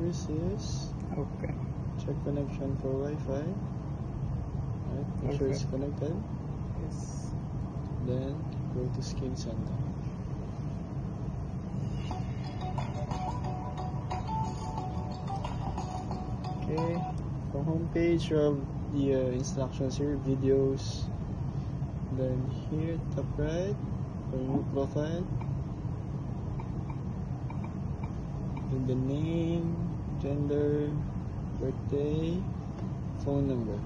First is Okay. check connection for Wi-Fi. Right, make sure it's connected. Yes. Then go to Skin Center. Okay, for homepage you have the instructions here, videos. Then here top right for new profile. Then the name, gender, birthday, phone number.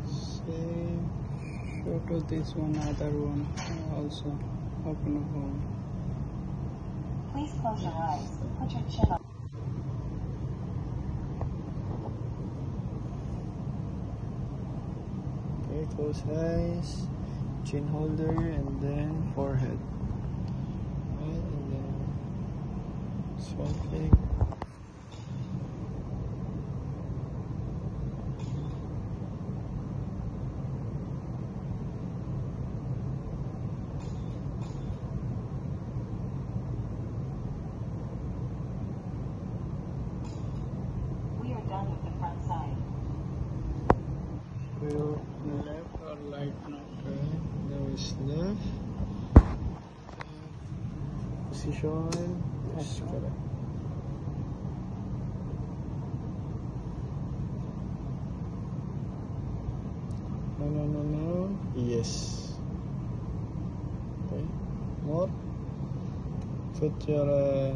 Save. Go to this one, other one. Also open a home. Please close your eyes. Put your chin on. Okay, close eyes, chin holder, and then forehead. Right, and then swipe click. We are done with the front side. Will Left or right now. okay, now is left. Position. Yes, correct. No. Yes. Okay. More. Put your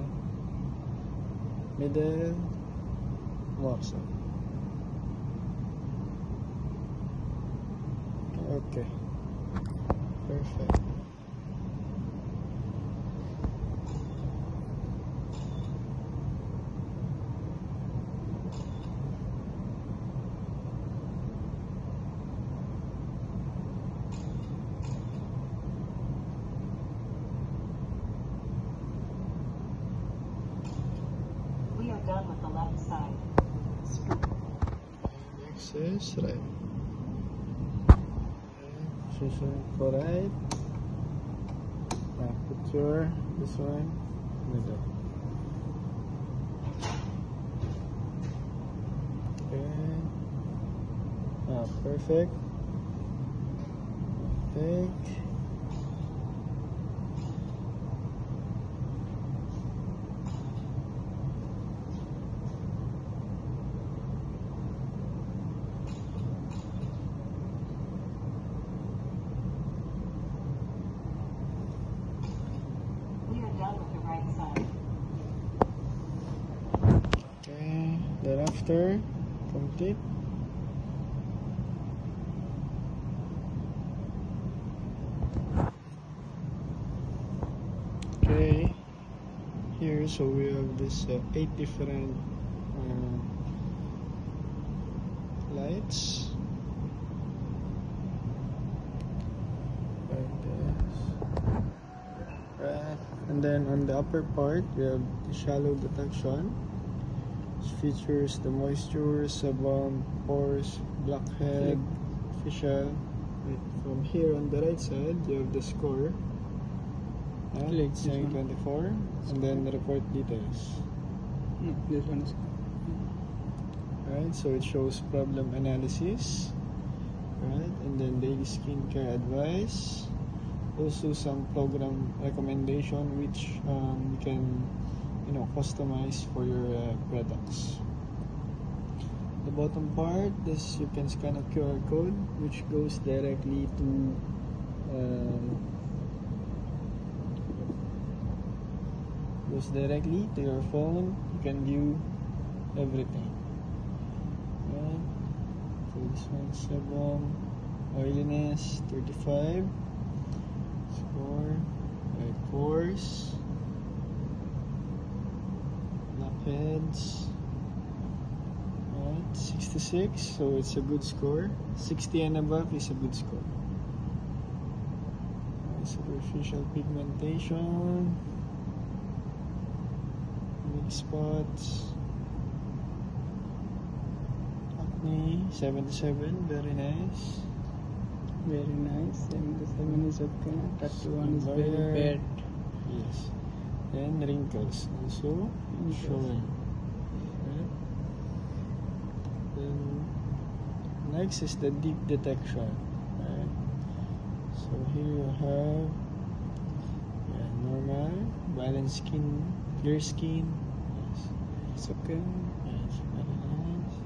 middle. More. So. Okay. Perfect. We are done with the left side. Next is right. Position for right. Now put your this one middle. Okay. Perfect. Perfect. We are done with the right side. Okay. Thereafter, complete. Okay. Here, so we have this 8 different lights. Like this. Right. And then on the upper part, we have the shallow detection. Which features the moisture, sebum, pores, blackhead, facial. Right. From here on the right side, you have the score. Click this one. 24, and then the report details. No, this one is. Right, so it shows problem analysis, right, and then daily skincare advice, also some program recommendation which you can customize for your products. The bottom part is you can scan a QR code which goes directly to your phone. You can view everything. Right. So this one, sebum, oiliness 35, score, right, pores, blackheads, right, 66, so it's a good score. 60 and above is a good score. Right, superficial pigmentation, weak spots, acne 77, very nice. Very nice. 77 is okay. 31 is very bad. Yes. Then wrinkles also shown. Right? Then next is the deep detection. Right? So here you have normal, balanced skin, clear skin. Yes. It's okay. Yes, very nice.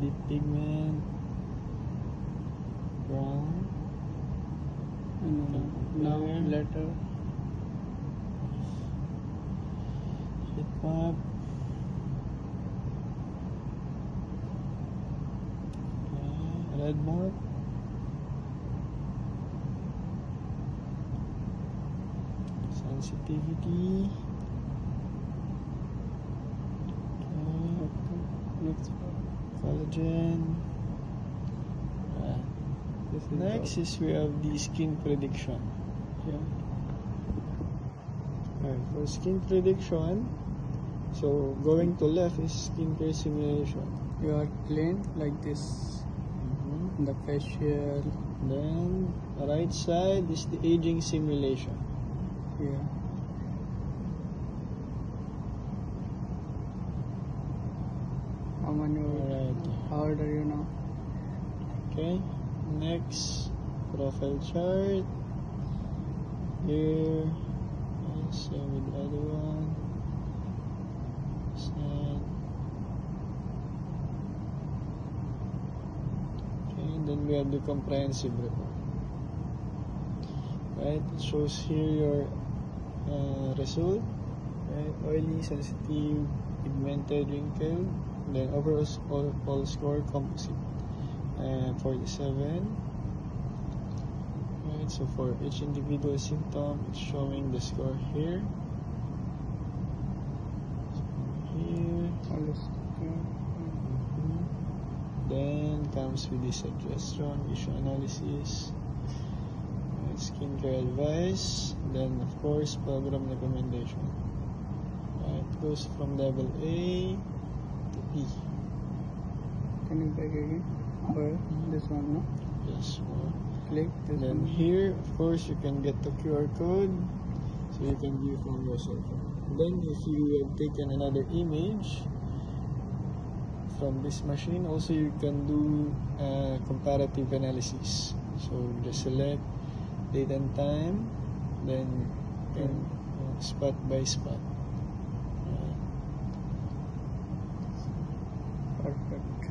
Deep pigment, brown. And now later Heat map. Red mark. Sensitivity. next Collagen. this is Next is we have the skin prediction. yeah. For skin prediction, so going to left is skincare simulation. You are clean like this. The facial. Then right side is the aging simulation. Yeah. How many? Alright. How old are you now? Okay. Next, profile chart. Here. Same with the other one. Set. Okay, and then we have the comprehensive report. Right, it shows here your result. Right, oily, sensitive, pigmented, wrinkled. Then overall all score composite. 47. Right, so for each individual symptom, it's showing the score here. So here. All this. Then comes with the suggestion, issue analysis, skincare advice, then of course program recommendation. Right, it goes from level A to B. Can you back again? Or this one, no? Yes, more. Click this Then one. here, of course, you can get the QR code, so you can view from your cell phone. Then if you have taken another image from this machine, also you can do comparative analysis. So just select date and time, then spot by spot. Perfect.